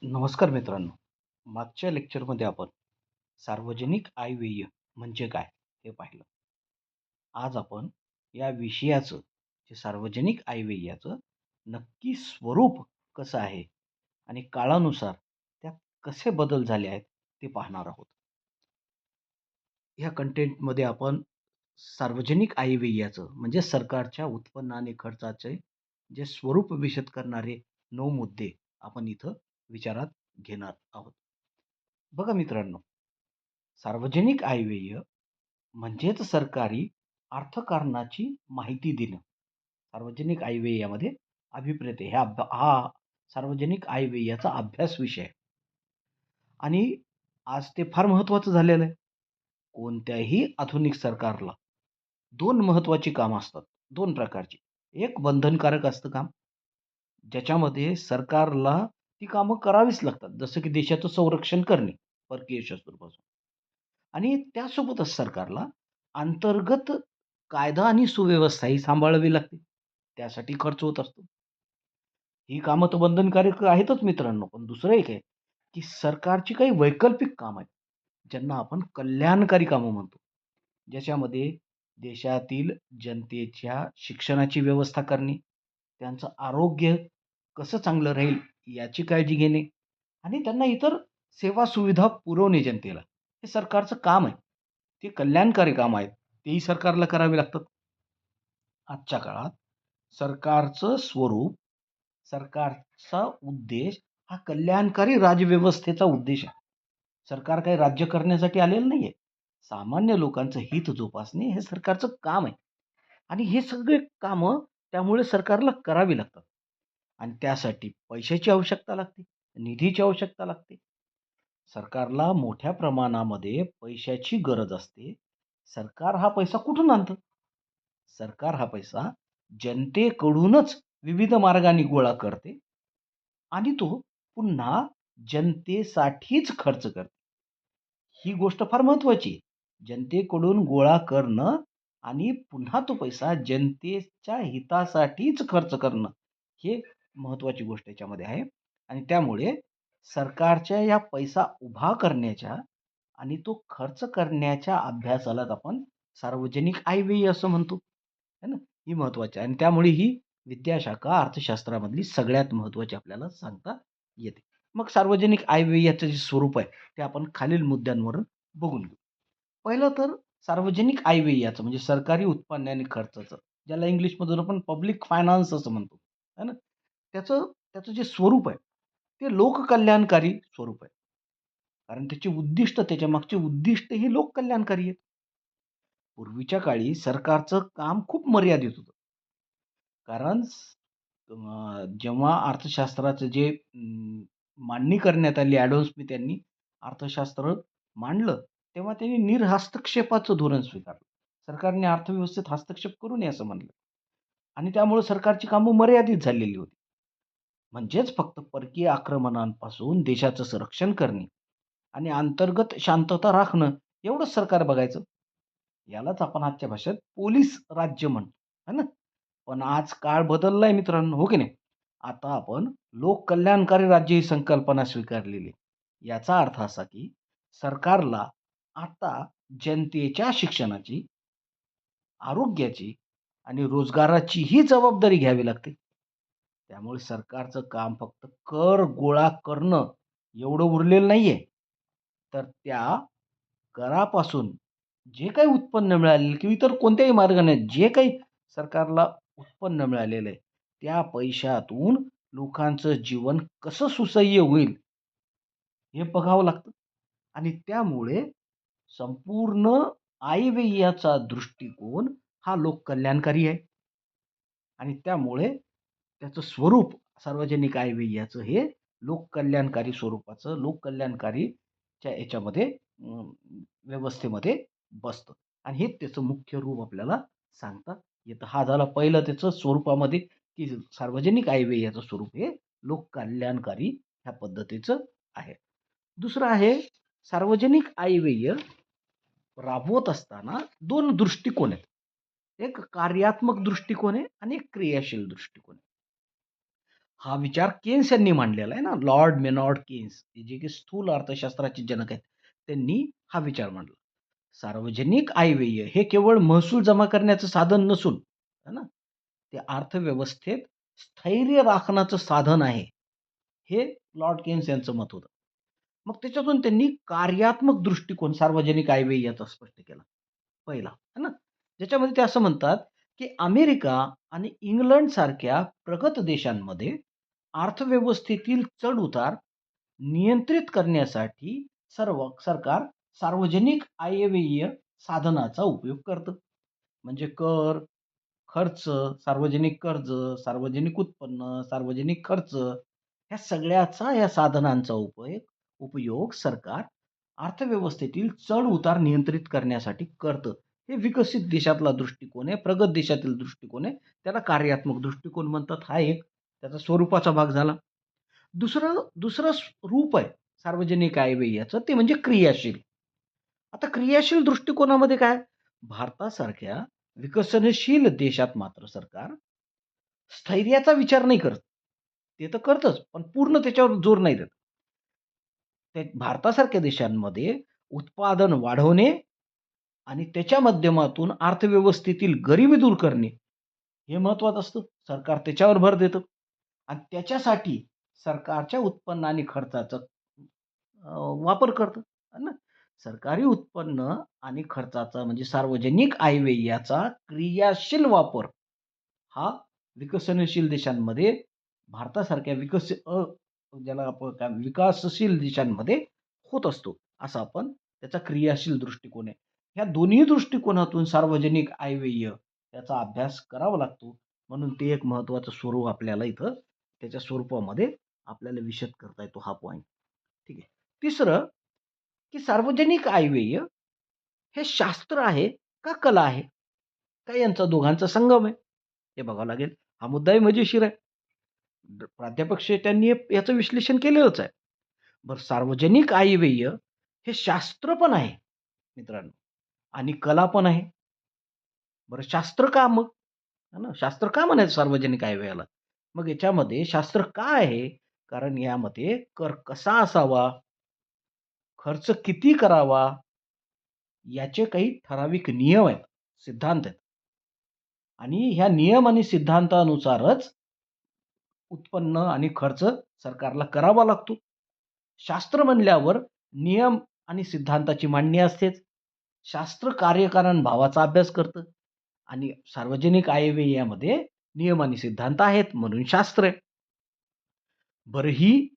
नमस्कार मित्रांनो. मागच्या लेक्चरमध्ये आपण सार्वजनिक आयव्यय म्हणजे काय हे पाहिलं. आज आपण या विषयाचं सार्वजनिक आयव्ययाचं नक्की स्वरूप कसं आहे आणि काळानुसार त्यात कसे बदल झाले आहेत ते पाहणार आहोत. ह्या कंटेंटमध्ये आपण सार्वजनिक आयव्ययाचं म्हणजे सरकारच्या उत्पन्न आणि खर्चाचे जे स्वरूप विशद करणारे 9 मुद्दे आपण इथं विचारात घेणार आहोत. बघा मित्रांनो, सार्वजनिक आयव्यय म्हणजेच सरकारी अर्थकारणाची माहिती देणं. सार्वजनिक आयव्ययामध्ये अभिप्रेत आहे. हा सार्वजनिक आयव्ययाचा अभ्यास विषय आहे आणि आज ते फार महत्त्वाचं झालेलं आहे. कोणत्याही आधुनिक सरकारला 2 महत्त्वाची कामं असतात. 2 प्रकारची. एक बंधनकारक असतं काम, ज्याच्यामध्ये सरकारला ती कामं करावीच लागतात. जसं की देशाचं संरक्षण करणे परकीय शत्रूपासून. आणि त्यासोबतच सरकारला अंतर्गत कायदा आणि सुव्यवस्था ही सांभाळावी लागते. त्यासाठी खर्च होत असतो. ही कामं तर बंधनकारक आहेतच मित्रांनो. पण दुसरं एक आहे, की सरकारची काही वैकल्पिक कामं आहेत, ज्यांना आपण कल्याणकारी कामं म्हणतो. ज्याच्यामध्ये देशातील जनतेच्या शिक्षणाची व्यवस्था करणे, त्यांचं आरोग्य कसं चांगलं राहील याची काळजी घेणे आणि त्यांना इतर सेवा सुविधा पुरवणे जनतेला. हे सरकारचं काम आहे. ते कल्याणकारी काम आहेत. तेही सरकारला करावे लागतात. आजच्या काळात सरकारचं स्वरूप, सरकारचा उद्देश हा कल्याणकारी राजव्यवस्थेचा उद्देश आहे. सरकार काही राज्य करण्यासाठी आलेलं नाहीये. सामान्य लोकांचं हित जोपासणे हे सरकारचं काम आहे आणि हे सगळे कामं त्यामुळे सरकारला करावी लागतात आणि त्यासाठी पैशाची आवश्यकता लागते, निधीची आवश्यकता लागते. सरकारला मोठ्या प्रमाणामध्ये पैशाची गरज असते. सरकार हा पैसा कुठून आणतं? सरकार हा पैसा जनतेकडूनच विविध मार्गाने गोळा करते आणि तो पुन्हा जनतेसाठीच खर्च करते. ही गोष्ट फार महत्त्वाची आहे. जनतेकडून गोळा करणं आणि पुन्हा तो पैसा जनतेच्या हितासाठीच खर्च करणं, हे महत्त्वाची गोष्ट याच्यामध्ये आहे आणि त्यामुळे सरकारच्या या पैसा उभा करण्याच्या आणि तो खर्च करण्याच्या अभ्यासालाच आपण सार्वजनिक आयव्यय असं म्हणतो. है ना? ही महत्त्वाची आहे आणि त्यामुळे ही विद्याशाखा अर्थशास्त्रामधली सगळ्यात महत्त्वाची आपल्याला सांगता येते. मग सार्वजनिक आयव्ययाचं जे स्वरूप आहे, ते आपण खालील मुद्द्यांवरून बघून घेऊ. पहिलं तर सार्वजनिक आयव्ययाचं म्हणजे सरकारी उत्पन्न आणि खर्चाचं, ज्याला इंग्लिशमधून आपण पब्लिक फायनान्स असं म्हणतो. है ना? त्याचं त्याचं जे स्वरूप आहे, ते लोककल्याणकारी स्वरूप आहे. कारण त्याची उद्दिष्ट त्याच्यामागची उद्दिष्ट ही लोककल्याणकारी आहेत. पूर्वीच्या काळी सरकारचं काम खूप मर्यादित होतं. कारण जेव्हा अर्थशास्त्राचं जे मांडणी करण्यात आली ॲडम स्मिथ यांनी अर्थशास्त्र मांडलं, तेव्हा त्यांनी निर्हस्तक्षेपाचं धोरण स्वीकारलं. सरकारने अर्थव्यवस्थेत हस्तक्षेप करू नये असं म्हणलं आणि त्यामुळे सरकारची कामं मर्यादित झालेली होती. म्हणजेच फक्त परकीय आक्रमणांपासून देशाचं संरक्षण करणे आणि अंतर्गत शांतता राखणं एवढंच सरकार बघायचं. यालाच आपण आजच्या भाषेत पोलीस राज्य म्हणतो, है ना? पण आज काळ बदललाय मित्रांनो, हो की नाही? आता आपण लोककल्याणकारी राज्य ही संकल्पना स्वीकारलेली आहे. याचा अर्थ असा की सरकारला आता जनतेच्या शिक्षणाची, आरोग्याची आणि रोजगाराचीही जबाबदारी घ्यावी लागते. त्यामुळे सरकारचं काम फक्त कर गोळा करणं एवढं उरलेलं नाहीये. तर त्या करापासून जे काही उत्पन्न मिळालेलं किंवा इतर कोणत्याही मार्गाने जे काही सरकारला उत्पन्न मिळालेलं आहे, त्या पैशातून लोकांचं जीवन कसं सुसह्य होईल, हे बघावं लागतं आणि त्यामुळे संपूर्ण आयव्ययाचा दृष्टिकोन हा लोककल्याणकारी आहे आणि त्यामुळे त्याचं स्वरूप सार्वजनिक आयव्ययाचं हे लोककल्याणकारी स्वरूपाचं, लोककल्याणकारीच्या याच्यामध्ये व्यवस्थेमध्ये बसतं आणि हे त्याचं मुख्य रूप आपल्याला सांगता येतं. हा झाला पहिलं त्याचं स्वरूपामध्ये, की सार्वजनिक आयव्ययाचं स्वरूप हे लोककल्याणकारी ह्या पद्धतीचं आहे. दुसरं आहे सार्वजनिक आयव्यय राबवत असताना 2 दृष्टिकोन आहेत. एक कार्यात्मक दृष्टिकोन आहे आणि एक क्रियाशील दृष्टिकोन आहे. हा विचार केन्स यांनी मांडलेला आहे ना. लॉर्ड मेनॉर्ड केन्स, हे जे की स्थूल अर्थशास्त्राचे जनक आहेत. त्यांनी हा विचार मांडला. सार्वजनिक आयव्यय हे केवळ महसूल जमा करण्याचं साधन नसून, है ना, ते अर्थव्यवस्थेत स्थैर्य राखण्याचं साधन आहे. हे लॉर्ड केन्स यांचं मत होतं. मग त्याच्यातून त्यांनी कार्यात्मक दृष्टिकोन सार्वजनिक आयव्ययाचा स्पष्ट केला. पहिला, है ना. ज्याच्यामध्ये ते असं म्हणतात, की अमेरिका आणि इंग्लंडसारख्या प्रगत देशांमध्ये अर्थव्यवस्थेतील चढ-उतार नियंत्रित करण्यासाठी सरकार सार्वजनिक आयव्यय साधनाचा उपयोग करतं. म्हणजे कर, खर्च, सार्वजनिक कर्ज, सार्वजनिक उत्पन्न, सार्वजनिक खर्च, ह्या सगळ्याचा या साधनांचा उपयोग सरकार अर्थव्यवस्थेतील चढ-उतार नियंत्रित करण्यासाठी करतं. हे विकसित देशातला दृष्टिकोन आहे, प्रगत देशातील दृष्टिकोन आहे. त्याला कार्यात्मक दृष्टिकोन म्हणतात. हा एक त्याचा स्वरूपाचा भाग झाला. दुसरं दुसरं रूप आहे सार्वजनिक आयव्ययाचं, ते म्हणजे क्रियाशील. आता क्रियाशील दृष्टिकोनामध्ये काय? भारतासारख्या विकसनशील देशात मात्र सरकार स्थैर्याचा विचार नाही करत. ते तर करतंच, पण पूर्ण त्याच्यावर जोर नाही देत. ते भारतासारख्या देशांमध्ये उत्पादन वाढवणे आणि त्याच्या माध्यमातून अर्थव्यवस्थेतील गरिबी दूर करणे, हे महत्त्वाचं असतं. सरकार त्याच्यावर भर देतं आणि त्याच्यासाठी सरकारच्या उत्पन्न आणि खर्चाचा वापर करतं, है ना. सरकारी उत्पन्न आणि खर्चाचा म्हणजे सार्वजनिक आयव्ययाचा क्रियाशील वापर हा विकसनशील देशांमध्ये, भारतासारख्या ज्याला आपण काय विकासशील देशांमध्ये होत असतो. असा आपण त्याचा क्रियाशील दृष्टिकोन आहे. ह्या दोन्ही दृष्टिकोनातून सार्वजनिक आयव्यय याचा अभ्यास करावा लागतो. म्हणून ते एक महत्त्वाचं स्वरूप आपल्याला इथं त्याच्या स्वरूपामध्ये आपल्याला विशद करता येतो हा पॉइंट. ठीक आहे. तिसरं, की सार्वजनिक आयव्यय हे शास्त्र आहे का कला आहे? का यांचा दोघांचा संगम आहे? हे बघावं लागेल. हा मुद्दाही मजेशीर आहे. प्राध्यापक शेट यांनी याचं विश्लेषण केलेलंच आहे. बरं, सार्वजनिक आयव्यय हे शास्त्र पण आहे मित्रांनो आणि कला पण आहे. बरं, शास्त्र का मग? है ना, शास्त्र का म्हणायचं सार्वजनिक आयव्ययाला? मग याच्यामध्ये शास्त्र का आहे? कारण यामध्ये कर कसा असावा, खर्च किती करावा, याचे काही ठराविक नियम आहेत, सिद्धांत आहेत आणि ह्या नियम आणि सिद्धांतानुसारच उत्पन्न आणि खर्च सरकारला करावा लागतो. शास्त्र म्हणल्यावर नियम आणि सिद्धांताची मांडणी असतेच. शास्त्र कार्यकारण भावाचा अभ्यास करतं आणि सार्वजनिक आयव्ययामध्ये नियम आणि सिद्धांत आहेत म्हणून शास्त्र आहे. बरं, ही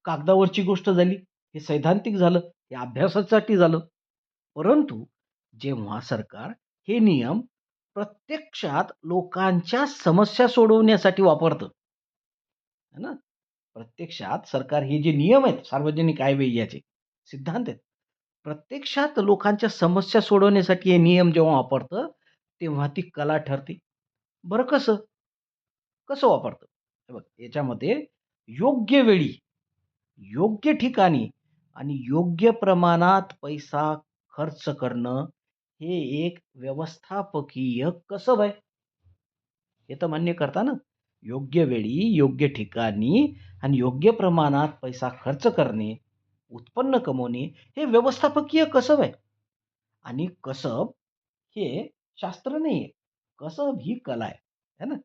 कागदावरची गोष्ट झाली. हे सैद्धांतिक झालं, हे अभ्यासासाठी झालं. परंतु जेव्हा सरकार हे नियम प्रत्यक्षात लोकांच्या समस्या सोडवण्यासाठी वापरतं, है ना. प्रत्यक्षात सरकार हे जे नियम आहेत सार्वजनिक आयव्ययाचे, सिद्धांत आहेत, प्रत्यक्षात लोकांच्या समस्या सोडवण्यासाठी हे नियम जेव्हा वापरतं, तेव्हा ती कला ठरते. बरं, कसं? कसं वापरतं? हे बघ, याच्यामध्ये योग्य वेळी, योग्य ठिकाणी आणि योग्य प्रमाणात पैसा खर्च करणं, हे एक व्यवस्थापकीय कसब आहे. हे तर मान्य करता ना? योग्य वेळी, योग्य ठिकाणी आणि योग्य प्रमाणात पैसा खर्च करणे, उत्पन्न कमवणे, हे व्यवस्थापकीय कसब आहे. आणि कसब हे शास्त्र नाहीये. कसब ही कला आहे. है ना?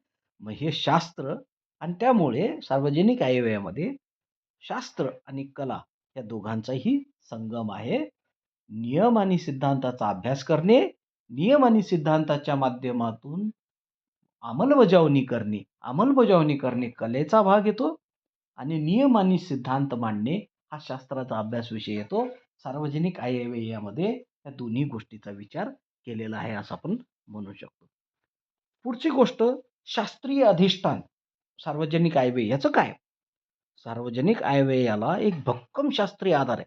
मग हे शास्त्र आणि त्यामुळे सार्वजनिक आयव्ययामध्ये शास्त्र आणि कला या दोघांचाही संगम आहे. नियम आणि सिद्धांताचा अभ्यास करणे, नियम आणि सिद्धांताच्या माध्यमातून अंमलबजावणी करणे कलेचा भाग येतो आणि नियम आणि सिद्धांत मांडणे हा शास्त्राचा अभ्यास विषय येतो. सार्वजनिक आयव्ययामध्ये या दोन्ही गोष्टीचा विचार केलेला आहे असं आपण म्हणू शकतो. पुढची गोष्ट, शास्त्रीय अधिष्ठान सार्वजनिक आयव्यय याचं काय? सार्वजनिक आयव्ययाला एक भक्कम शास्त्रीय आधार आहे.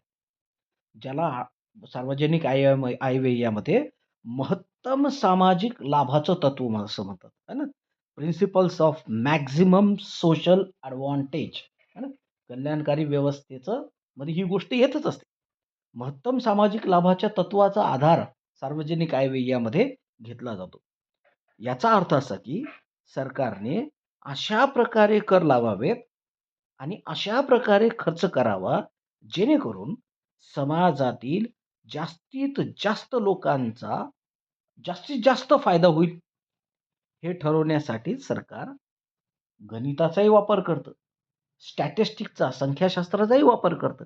ज्याला सार्वजनिक आयव्ययामध्ये महत्तम सामाजिक लाभाचं तत्व असं म्हणतात, है ना. Principles of maximum social advantage, है ना. कल्याणकारी व्यवस्थेचं मध्ये ही गोष्ट येतच असते. महत्तम सामाजिक लाभाच्या तत्वाचा आधार सार्वजनिक आयव्ययामध्ये घेतला जातो. याचा अर्थ असा की सरकारने अशा प्रकारे कर लावावेत आणि अशा प्रकारे खर्च करावा, जेणेकरून समाजातील जास्तीत जास्त लोकांचा जास्तीत जास्त फायदा होईल, हे ठरवण्यासाठी सरकार गणिताचाही वापर करतं, स्टॅटिस्टिक्सचा, संख्याशास्त्राचाही वापर करतं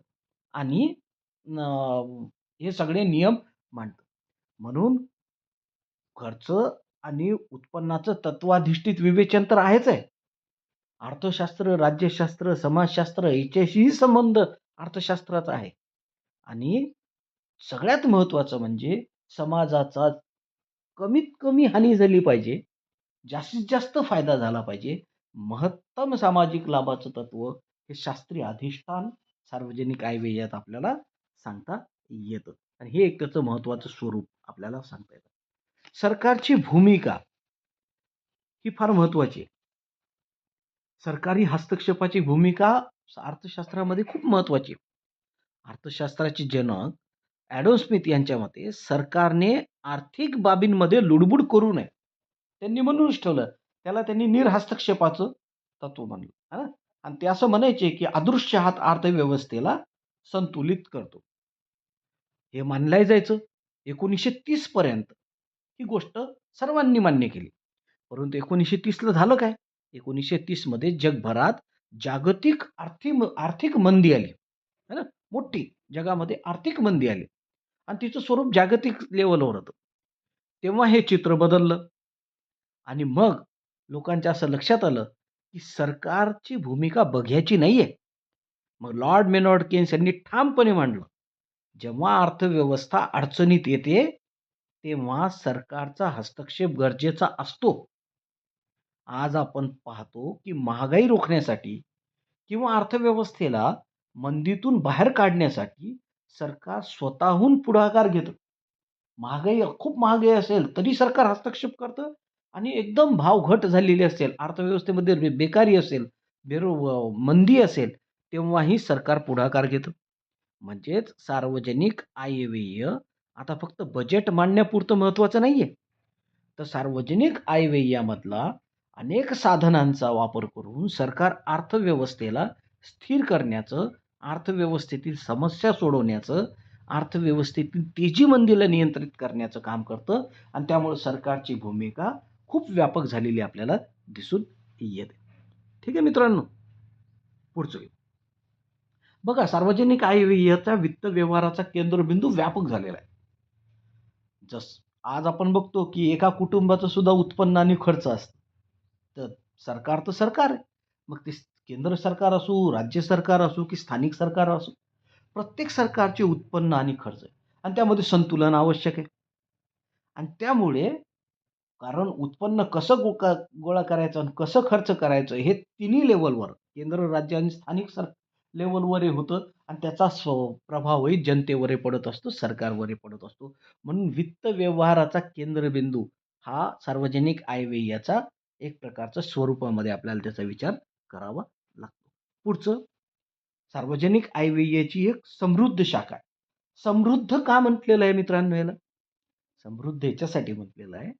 आणि हे सगळे नियम मांडतं. म्हणून खर्च आणि उत्पन्नाचं तत्वाधिष्ठित विवेचन तर आहेच आहे. अर्थशास्त्र, राज्यशास्त्र, समाजशास्त्र याच्याशीही संबंध अर्थशास्त्राचा आहे आणि सगळ्यात महत्त्वाचं म्हणजे समाजाचा कमीत कमी हानी झाली पाहिजे, जास्तीत जास्त फायदा झाला पाहिजे. महत्तम सामाजिक लाभाचं तत्व हे शास्त्रीय अधिष्ठान सार्वजनिक आयव्ययात आपल्याला सांगता येतं आणि हे एक त्याचं महत्त्वाचं स्वरूप आपल्याला सांगता येतं. सरकारची भूमिका ही फार महत्त्वाची आहे. सरकारी हस्तक्षेपाची भूमिका अर्थशास्त्रामध्ये खूप महत्त्वाची आहे. अर्थशास्त्राचे जनक ॲडम स्मिथ यांच्या मते सरकारने आर्थिक बाबींमध्ये लुडबुड करू नये. त्यांनी म्हणूनच ठेवलं. त्याला त्यांनी निर्हस्तक्षेपाचं तत्व म्हणलं. आहे ना? आणि ते असं म्हणायचे, की अदृश्य हात अर्थव्यवस्थेला संतुलित करतो. हे मानलं जायचं. 1930 पर्यंत ही गोष्ट सर्वांनी मान्य केली. परंतु 1930ला झालं काय? 1930 मध्ये जगभरात जागतिक आर्थिक मंदी आली. है ना? मोठी जगामध्ये आर्थिक मंदी आली आणि तिचं स्वरूप जागतिक लेव्हलवर होतं. तेव्हा हे चित्र बदललं आणि मग लोकांच्या असं लक्षात आलं, की सरकारची भूमिका बघ्याची नाहीये. मग लॉर्ड मेनॉर्ड केन्स यांनी ठामपणे मांडलं, जेव्हा अर्थव्यवस्था अडचणीत येते, तेव्हा सरकारचा हस्तक्षेप गरजेचा असतो. आज आपण पाहतो, की महागाई रोखण्यासाठी किंवा अर्थव्यवस्थेला मंदीतून बाहेर काढण्यासाठी सरकार स्वतःहून पुढाकार घेतं. खूप महागाई असेल, तरी सरकार हस्तक्षेप करतं आणि एकदम भाव घट झालेली असेल, अर्थव्यवस्थेमध्ये बेकारी असेल, मंदी असेल, तेव्हाही सरकार पुढाकार घेतं. म्हणजेच सार्वजनिक आयव्यय आता फक्त बजेट मांडण्यापुरतं महत्त्वाचं नाहीये. तर सार्वजनिक आयव्ययामधला अनेक साधनांचा वापर करून सरकार अर्थव्यवस्थेला स्थिर करण्याचं, अर्थव्यवस्थेतील समस्या सोडवण्याचं, अर्थव्यवस्थेतील तेजी-मंदीला नियंत्रित करण्याचं काम करतं आणि त्यामुळे सरकारची भूमिका खूप व्यापक झालेली आपल्याला दिसून येते. ठीक आहे मित्रांनो, पुढचं घेऊ. बघा सार्वजनिक आयव्ययाचा वित्त व्यवहाराचा केंद्रबिंदू व्यापक झालेला आहे. आज आपण बघतो, की एका कुटुंबाचं सुद्धा उत्पन्न आणि खर्च असतं. तर सरकार तर सरकार आहे. मग ते केंद्र सरकार असू, राज्य सरकार असू, की स्थानिक सरकार असू, प्रत्येक सरकारचे उत्पन्न आणि खर्च आहे आणि त्यामध्ये संतुलन आवश्यक आहे. आणि त्यामुळे कारण उत्पन्न कसं गोळा करायचं आणि कसं खर्च करायचं हे तिन्ही लेव्हलवर केंद्र, राज्य आणि स्थानिक लेव्हलवरही होतं आणि त्याचा प्रभावही जनतेवरही पडत असतो, सरकारवरही पडत असतो. म्हणून वित्त व्यवहाराचा केंद्रबिंदू हा सार्वजनिक आयव्ययाचा एक प्रकारच्या स्वरूपामध्ये आपल्याला त्याचा विचार करावा लागतो. पुढचं सार्वजनिक आयव्ययाची एक समृद्ध शाखा आहे. समृद्ध का म्हटलेलं आहे मित्रांनो याला? समृद्ध याच्यासाठी म्हटलेलं आहे,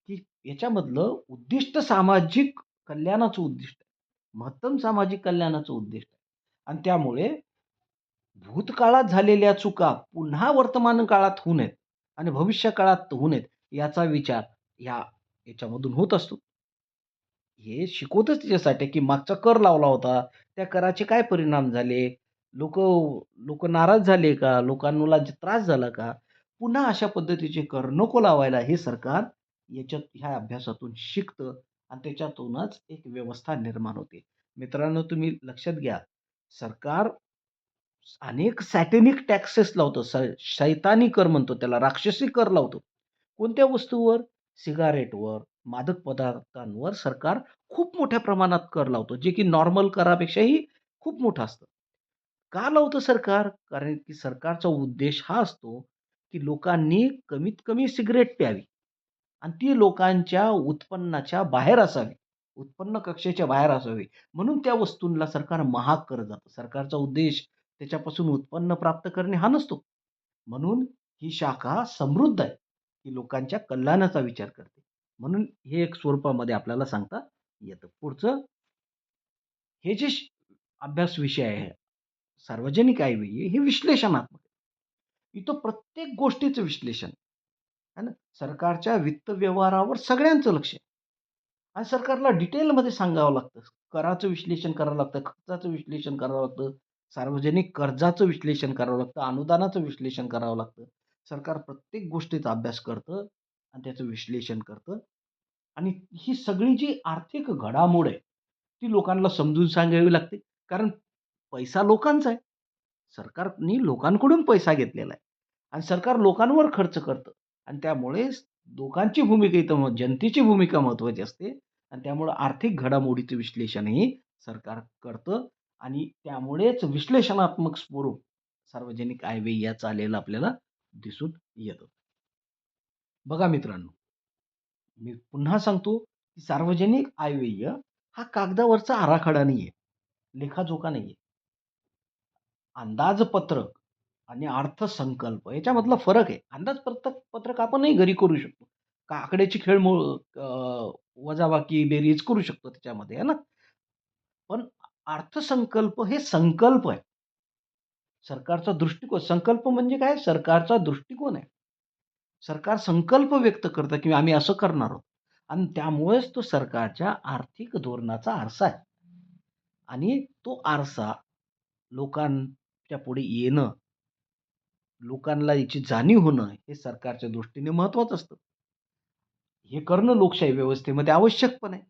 की याच्यामधलं उद्दिष्ट सामाजिक कल्याणाचं उद्दिष्ट आहे. महत्तम सामाजिक कल्याणाचं उद्दिष्ट आहे. आणि त्यामुळे भूतकाळात झालेल्या चुका पुन्हा वर्तमान काळात होऊ नयेत आणि भविष्य काळात होऊ नयेत याचा विचार याच्यामधून होत असतो. हे शिकवतच त्याच्यासाठी की मागचा कर लावला होता. त्या कराचे काय परिणाम झाले? लोकं लोकं नाराज झाले का? लोकांना त्रास झाला का? पुन्हा अशा पद्धतीचे कर नको लावायला हे सरकार ह्या अभ्यासातून शिकतं आणि त्याच्यातूनच एक व्यवस्था निर्माण होते. मित्रांनो तुम्ही लक्षात घ्या, सरकार अनेक सॅटेनिक टॅक्सेस लावतो. शैतानी कर म्हणतो त्याला, राक्षसी कर लावतो. कोणत्या वस्तूवर? सिगारेटवर, मादक पदार्थांवर सरकार खूप मोठ्या प्रमाणात कर लावतो, जे की नॉर्मल करापेक्षाही खूप मोठं असतं. का लावतं सरकार? कारण की सरकारचा उद्देश हा असतो, की लोकांनी कमीत कमी सिगारेट प्यावी आणि ती लोकांच्या उत्पन्नाच्या बाहेर असावी. उत्पन्न कक्षेच्या बाहेर असावी. म्हणून त्या वस्तूंना सरकार महाग करत जातं. सरकारचा उद्देश त्याच्यापासून उत्पन्न प्राप्त करणे हा नसतो. म्हणून ही शाखा समृद्ध आहे. ती लोकांच्या कल्याणाचा विचार करते. म्हणून हे एक स्वरूपामध्ये आपल्याला सांगता येतं. पुढचं हे जे अभ्यास विषय आहे. सार्वजनिक आयव्यय हे विश्लेषणात्मक आहे. इथं प्रत्येक गोष्टीचं विश्लेषण आहे ना. सरकारच्या वित्त व्यवहारावर सगळ्यांचं लक्ष आहे. आणि सरकारला डिटेलमध्ये सांगावं लागतं. कराचं विश्लेषण करावं लागतं, खर्चाचं विश्लेषण करावं लागतं, सार्वजनिक कर्जाचं विश्लेषण करावं लागतं, अनुदानाचं विश्लेषण करावं लागतं. सरकार प्रत्येक गोष्टीचा अभ्यास करतं आणि त्याचं विश्लेषण करतं आणि ही सगळी जी आर्थिक घडामोड आहे, ती लोकांना समजून सांगावी लागते. कारण पैसा लोकांचा आहे. सरकारनी लोकांकडून पैसा घेतलेला आहे आणि सरकार लोकांवर खर्च करतं आणि त्यामुळे लोकांची भूमिका इथं जनतेची भूमिका महत्त्वाची असते आणि त्यामुळं आर्थिक घडामोडीचं विश्लेषणही सरकार करतं आणि त्यामुळेच विश्लेषणात्मक स्वरूप सार्वजनिक आयव्यय याचं आलेलं आपल्याला दिसून येतं. बघा मित्रांनो, मी पुन्हा सांगतो, की सार्वजनिक आयव्यय हा कागदावरचा आराखडा नाहीये, लेखाजोखा नाहीये. अंदाजपत्रक आणि अर्थसंकल्प याच्यामधला फरक आहे. अंदाजपत्रक आपणही घरी करू शकतो. का आकड्याची वजाबाकी, बेरीज करू शकतो त्याच्यामध्ये आहे ना. पण अर्थसंकल्प हे संकल्प आहे. सरकारचा दृष्टिकोन संकल्प म्हणजे काय? सरकारचा दृष्टिकोन आहे. सरकार संकल्प व्यक्त करतं, की आम्ही असं करणार आहोत आणि त्यामुळेच तो सरकारच्या आर्थिक धोरणाचा आरसा आहे आणि तो आरसा लोकांच्या पुढे येणं, लोकांना याची जाणीव होणं, हे सरकारच्या दृष्टीने महत्त्वाचं असतं. हे करणं लोकशाही व्यवस्थेमध्ये आवश्यक पण आहे.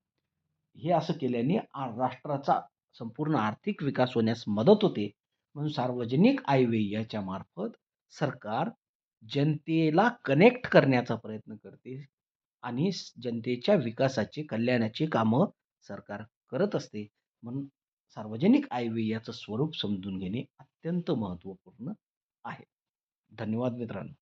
हे असं केल्याने राष्ट्राचा संपूर्ण आर्थिक विकास होण्यास मदत होते. म्हणून सार्वजनिक आयव्ययाच्या मार्फत सरकार जनतेला कनेक्ट करण्याचा प्रयत्न करते आणि जनतेच्या विकासाची, कल्याणाची कामं सरकार करत असते. म्हणून सार्वजनिक आयव्ययाचं स्वरूप समजून घेणे अत्यंत महत्त्वपूर्ण आहे. धन्यवाद मित्रांनो.